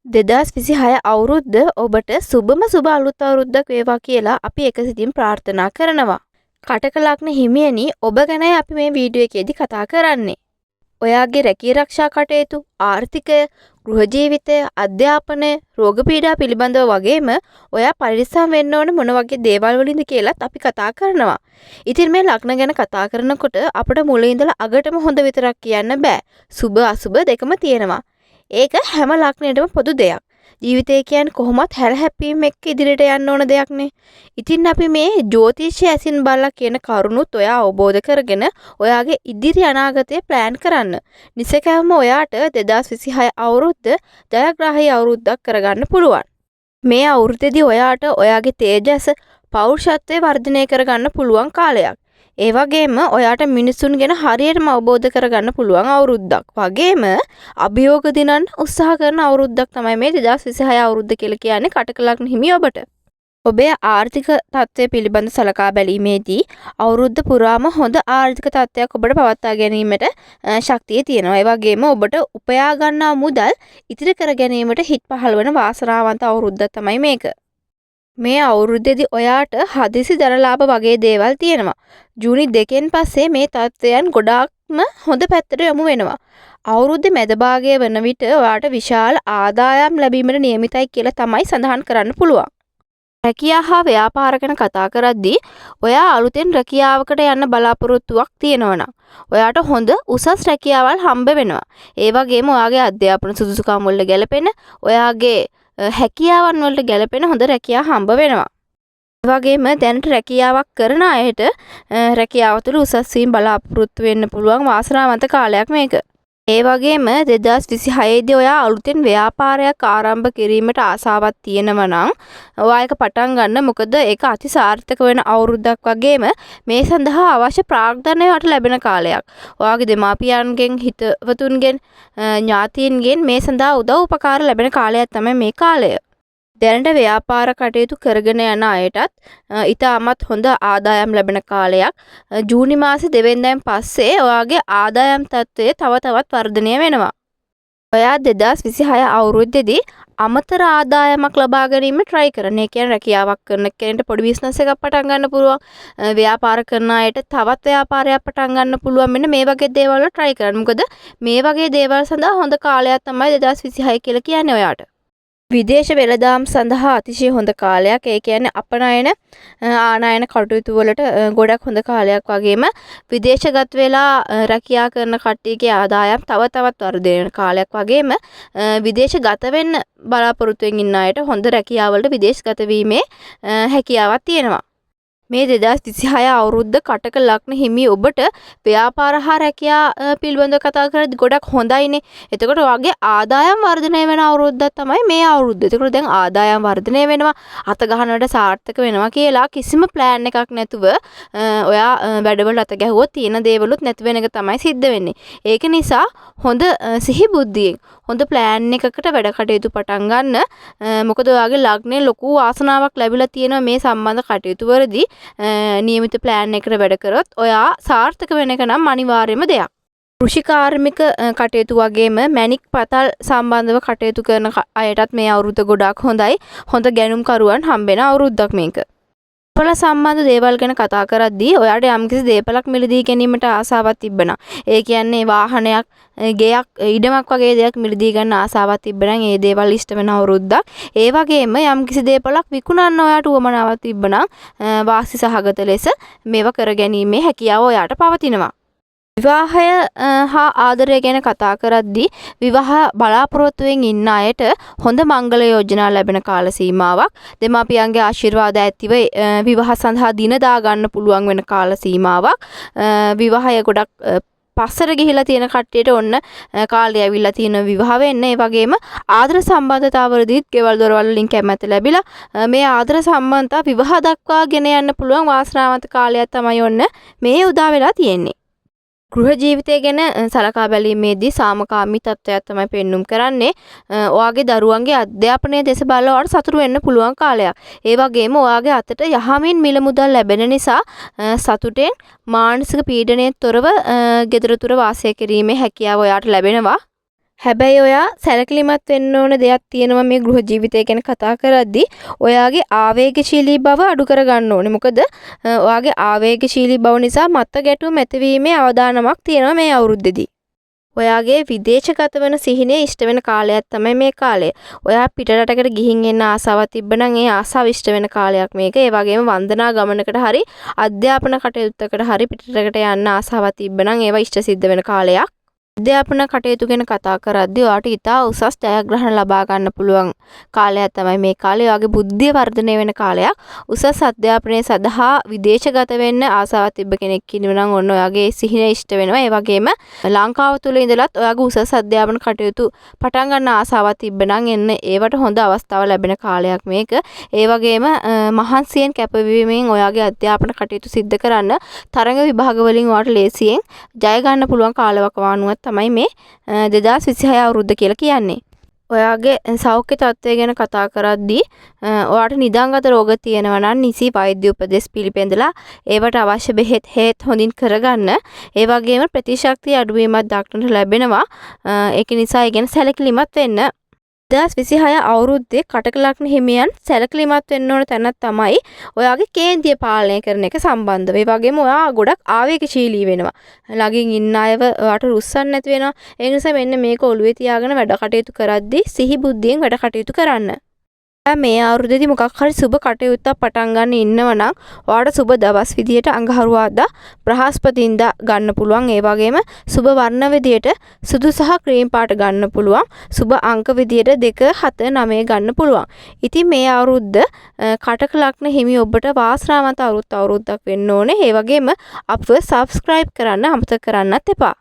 2026 අවුරුද්ද ඔබට සුබම සුබ අලුත් අවුරුද්දක් වේවා කියලා අපි එකසිතින් ප්‍රාර්ථනා කරනවා. කටක ලග්න හිමියනි, ඔබ ගැනයි අපි මේ වීඩියෝ එකේදී කතා කරන්නේ. ඔයාගේ රැකී ආරක්ෂා කටයුතු, ආර්ථිකය, ගෘහ ජීවිතය, අධ්‍යාපනය, රෝග පීඩා පිළිබඳව වගේම ඔයා පරිස්සම් වෙන්න ඕන මොන වගේ දේවල් වලින්ද කියලාත් අපි කතා කරනවා. ඉතින් මේ ලග්න ගැන කතා කරනකොට අපිට මුලින් ඉඳලා අගටම හොඳ විතරක් කියන්න බෑ. සුබ අසුබ දෙකම තියෙනවා. ඒක හැම ලග්නයකටම පොදු දෙයක්. ජීවිතය කියන්නේ කොහොමත් හැලහැප්පීම් එක්ක ඉදිරියට යන්න ඕන දෙයක්නේ. ඉතින් අපි මේ ජ්‍යොතිෂය ඇසින් බලලා කියන කරුණුත් ඔයා අවබෝධ කරගෙන ඔයාගේ ඉදිරි අනාගතය ප්ලෑන් කරන්න. නිසකවම ඔයාට 2026 අවුරුද්ද ජයග්‍රාහී අවුරුද්දක් කරගන්න පුළුවන්. මේ අවුරුද්දේදී ඔයාට ඔයාගේ තේජස, පෞරුෂත්වය වර්ධනය කරගන්න පුළුවන් කාලයක්. ඒ වගේම ඔයාට මිනිසුන් ගැන හරියටම අවබෝධ කරගන්න පුළුවන් අවුරුද්දක්. වගේම අභියෝග දිනන්න උත්සාහ කරන අවුරුද්දක් තමයි මේ 2026 අවුරුද්ද කියලා කියන්නේ කටක ලග්න හිමි ඔබට. ඔබේ ආර්ථික තත්ත්වය පිළිබඳ සලකා බැලීමේදී අවුරුද්ද පුරාම හොඳ ආර්ථික තත්ත්වයක් ඔබට පවත්වා ගැනීමට ශක්තිය තියෙනවා. ඒ වගේම ඔබට උපයා ගන්නා මුදල් ඉතිරි කර ගැනීමට හිත් පහළ වෙන වාසනාවන්ත අවුරුද්දක් තමයි මේක. මේ අවුරුද්දේදී ඔයාට හදිසි ධනලාභ වගේ දේවල් තියෙනවා. ජූනි 2න් පස්සේ මේ තත්ත්වයන් ගොඩාක්ම හොඳ පැත්තට යොමු වෙනවා. අවුරුද්දේ මැද භාගයේ වන විට ඔයාට විශාල ආදායම් ලැබීමට නියමිතයි කියලා තමයි සඳහන් කරන්න පුළුවන්. රැකියා හා ව්‍යාපාර ගැන කතා කරද්දී ඔයා අලුතෙන් රැකියාවකට යන්න බලාපොරොත්තුවක් තියෙනවා නම් ඔයාට හොඳ උසස් රැකියාවල් හම්බ වෙනවා. ඒ වගේම ඔයාගේ අධ්‍යාපන සුදුසුකම් වලට ගැලපෙන ඔයාගේ හැකියාවන් වලට ගැලපෙන හොඳ රැකියාව හම්බ වෙනවා. ඒ වගේම දැනට රැකියාවක් කරන අයට රැකියාව තුළ උසස් වීම බලාපොරොත්තු වෙන්න පුළුවන් වාසනාවන්ත කාලයක් මේක. ඒ වගේම 2026 දී ඔයා අලුතෙන් ව්‍යාපාරයක් ආරම්භ කිරීමට ආසාවක් තියෙනවා නම් ඔයා ඒක පටන් ගන්න. මොකද ඒක අති සාර්ථක වෙන අවුරුද්දක් වගේම මේ සඳහා අවශ්‍ය ප්‍රාග්ධනය වට ලැබෙන කාලයක්. ඔයාගේ දෙමාපියන්ගෙන්, හිතවතුන්ගෙන්, ඥාතීන්ගෙන් මේ සඳහා උදව් උපකාර ලැබෙන කාලයක් තමයි මේ කාලය. දැනට ව්‍යාපාර කටයුතු කරගෙන යන අයටත් ඉතාමත් හොඳ ආදායම් ලැබෙන කාලයක්. ජූනි මාසේ 2 වෙනිදාන් පස්සේ ඔයාගේ ආදායම් තත්ත්වය තව තවත් වර්ධනය වෙනවා. ඔයා 2026 අවුරුද්දේදී අමතර ආදායමක් ලබා ගැනීම try කරන. ඒ කියන්නේ රැකියාවක් කරන කෙනෙක්ට පොඩි බිස්නස් එකක් පටන් ගන්න පුළුවන්. ව්‍යාපාර කරන අයට තවත් ව්‍යාපාරයක් පටන් ගන්න පුළුවන්. මෙන්න මේ වගේ දේවල් වල try කරන්න. මොකද මේ වගේ දේවල් සඳහා හොඳ කාලයක් තමයි 2026 කියලා කියන්නේ ඔයාට. විදේශ වෙළඳාම් සඳහා අතිශය හොඳ කාලයක්. ඒ කියන්නේ අපනයන ආනයන කටයුතු වලට ගොඩක් හොඳ කාලයක්. වගේම විදේශගත වෙලා රැකියා කරන කට්ටියගේ ආදායම් තව තවත් වර්ධනය වෙන කාලයක්. වගේම විදේශගත වෙන්න බලාපොරොත්තු වෙමින් ඉන්න අයට හොඳ රැකියාවලට විදේශගත වීමේ හැකියාවක් තියෙනවා. මේ 2026 අවුරුද්ද කටක ලග්න හිමි ඔබට ව්‍යාපාර හා රැකියා පිළිබඳව කතා කරද්දී ගොඩක් හොඳයිනේ. එතකොට ඔයාගේ ආදායම් වර්ධනය වෙන අවුරුද්දක් තමයි මේ අවුරුද්ද. එතකොට දැන් ආදායම් වර්ධනය වෙනවා, අත ගන්නවට සාර්ථක වෙනවා කියලා කිසිම ප්ලෑන් එකක් නැතුව ඔයා වැඩවල අත ගැහුවොත් තියෙන දේවලුත් නැති වෙන එක තමයි සිද්ධ වෙන්නේ. ඒක නිසා හොඳ සිහි බුද්ධියෙන් හොඳ ප්ලෑන් එකකට වැඩ කටයුතු පටන් ගන්න. මොකද ඔයාගේ ලග්නේ ලොකු වාසනාවක් ලැබිලා තියෙනවා මේ සම්බන්ධ කටයුතු වලදී. නියමිත ප්ලෑන් එකකට වැඩ කරොත් ඔයා සාර්ථක වෙන එක නම් අනිවාර්යම දෙයක්. කෘෂිකාර්මික කටයුතු වගේම මැණික් පතල් සම්බන්ධව කටයුතු කරන අයටත් මේ අවුරුද්ද ගොඩාක් හොඳයි. හොඳ ගැනුම්කරුවන් හම්බෙන අවුරුද්දක් මේක. දේපල සම්බන්ධ දේවල් ගැන කතා කරද්දී ඔයාට යම්කිසි දේපලක් මිලදී ගැනීමට ආසාවක් තිබ්බනම්, ඒ කියන්නේ වාහනයක්, ගෙයක්, ඉඩමක් වගේ දෙයක් මිලදී ගන්න ආසාවක් තිබ්බනම් ඒ දේවල් ඉෂ්ට වෙන අවුරුද්දක්. ඒ වගේම යම්කිසි දේපලක් විකුණන්න ඔයාට උවමනාවක් තිබ්බනම් වාසි සහගත ලෙස මේවා කර ගැනීමේ හැකියාව ඔයාට පවතිනවා. විවාහය හා ආදරය ගැන කතා කරද්දී විවාහ බලාපොරොත්තුවෙන් ඉන්න අයට හොඳ මංගල යෝජනා ලැබෙන කාල සීමාවක්. දෙමාපියන්ගේ ආශිර්වාද ඇතිව විවාහ සඳහා දින දා ගන්න පුළුවන් වෙන කාල සීමාවක්. විවාහය ගොඩක් පස්සට ගිහිලා තියෙන කට්ටියට ඔන්න කාලය ඇවිල්ලා තියෙන විවාහ වෙන්න. ඒ වගේම ආදර සම්බන්ධතාවවලදීත් ගෙවල් දොරවල් වලින් කැමැත්ත ලැබිලා මේ ආදර සම්බන්ධතා විවාහ දක්වා ගෙන යන්න පුළුවන් වාසනාවන්ත කාලයක් තමයි ඔන්න මේ උදා වෙලා තියෙන්නේ. ගෘහ ජීවිතය ගැන සලකා බැලීමේදී සාමකාමී තත්ත්වයක් තමයි පෙන්눔 කරන්නේ. ඔයාගේ දරුවන්ගේ අධ්‍යාපනය දෙස බලලා ඔයාලට සතුටු වෙන්න පුළුවන් කාලයක්. ඒ වගේම ඔයාගේ අතට යහමින් මිල මුදල් ලැබෙන නිසා සතුටෙන් මානසික පීඩනයෙන් තොරව ගෙදර තුර වාසය කිරීමේ හැකියාව ඔයාට ලැබෙනවා. හැබැයි ඔයා සැලකිලිමත් වෙන්න ඕන දෙයක් තියෙනවා මේ ගෘහ ජීවිතය ගැන කතා කරද්දී ඔයාගේ ආවේගශීලී බව අඩු කරගන්න ඕනේ. මොකද ඔයාගේ ආවේගශීලී බව නිසා මත්ත ගැටුම් ඇතිවීමේ අවදානමක් තියෙනවා මේ අවුරුද්දේදී. ඔයාගේ විදේශගත වන සිහිනය ඉෂ්ට වෙන කාලයක් තමයි මේ කාලය. ඔයා පිටරටකට ගිහින් එන්න ආසාවක් තිබ්බනම් ඒ ආසාව ඉෂ්ට වෙන කාලයක් මේක. ඒ වගේම වන්දනා ගමනකට හරි අධ්‍යාපන කටයුත්තකට හරි පිටරටකට යන්න ආසාවක් තිබ්බනම් ඒවා ඉෂ්ට සිද්ධ වෙන කාලයක්. අධ්‍යාපන කටයුතු ගැන කතා කරද්දී ඔයාට ඉතා උසස් ජයග්‍රහණ ලබා ගන්න පුළුවන් කාලයක් තමයි මේ කාලය. ඔයාගේ බුද්ධිය වර්ධනය වෙන කාලයක්. උසස් අධ්‍යාපනය සඳහා විදේශගත වෙන්න ආසාවක් තිබ්බ කෙනෙක් ඉන්නවා නම් ඔන්න ඔයාගේ සිහිනය ඉෂ්ට වෙනවා. ඒ වගේම ලංකාව තුල ඉඳලත් ඔයාගේ උසස් අධ්‍යාපන කටයුතු පටන් ගන්න ආසාවක් තිබ්බ නම් එන්න ඒවට හොඳ අවස්ථාවක් ලැබෙන කාලයක් මේක. ඒ වගේම මහන්සියෙන් කැපවීමෙන් ඔයාගේ අධ්‍යාපන කටයුතු සිද්ධ කරන්න තරඟ විභාග වලින් ඔයාට ලේසියෙන් ජය ගන්න පුළුවන් කාලවකවානුවක් තමයි මේ 2026 අවුරුද්ද කියලා කියන්නේ. ඔයාගේ සෞඛ්‍ය තත්ත්වය ගැන කතා කරද්දී ඔයාට නිදාගත රෝග තියෙනවා නම් නිසි වෛද්‍ය උපදෙස් පිළිපැදලා ඒවට අවශ්‍ය බෙහෙත් හේත් හොඳින් කරගන්න. ඒ වගේම ප්‍රතිශක්තිය අඩුවීමක් දක්නට ලැබෙනවා. ඒක නිසා ඒ ගැන සැලකිලිමත් වෙන්න. 2026 අවුරුද්දේ කටක ලග්න හිමියන් සැලකිලිමත් වෙන්න ඕන තැනක් තමයි ඔයාගේ කේන්ද්‍රීය පාලනය කරන එක සම්බන්ධව. ඒ වගේම ඔයා ගොඩක් ආවේගශීලී වෙනවා. ළඟින් ඉන්න අයව ඔයාට රුස්සන්න නැති වෙනවා. ඒ නිසා මෙන්න මේක ඔළුවේ තියාගෙන වැඩ කටයුතු කරද්දී සිහි බුද්ධියෙන් වැඩ කටයුතු කරන්න. මේ අවුරුද්දේදී මොකක් හරි සුබ කටයුත්තක් පටන් ගන්න ඉන්නවනම් ඔයාට සුබ දවස් විදියට අඟහරුවාදා බ්‍රහස්පතින්දා ගන්න පුළුවන්. ඒ වගේම සුබ වර්ණ විදියට සුදු සහ ක්‍රීම් පාට ගන්න පුළුවන්. සුබ අංක විදියට 2 7 9 ගන්න පුළුවන්. ඉතින් මේ අවුරුද්ද කටක ලග්න හිමි ඔබට වාසනාවන්ත අවුරුද්දක් වෙන්න ඕනේ. ඒ වගේම අපව subscribe කරන්න අමතක කරන්නත් එපා.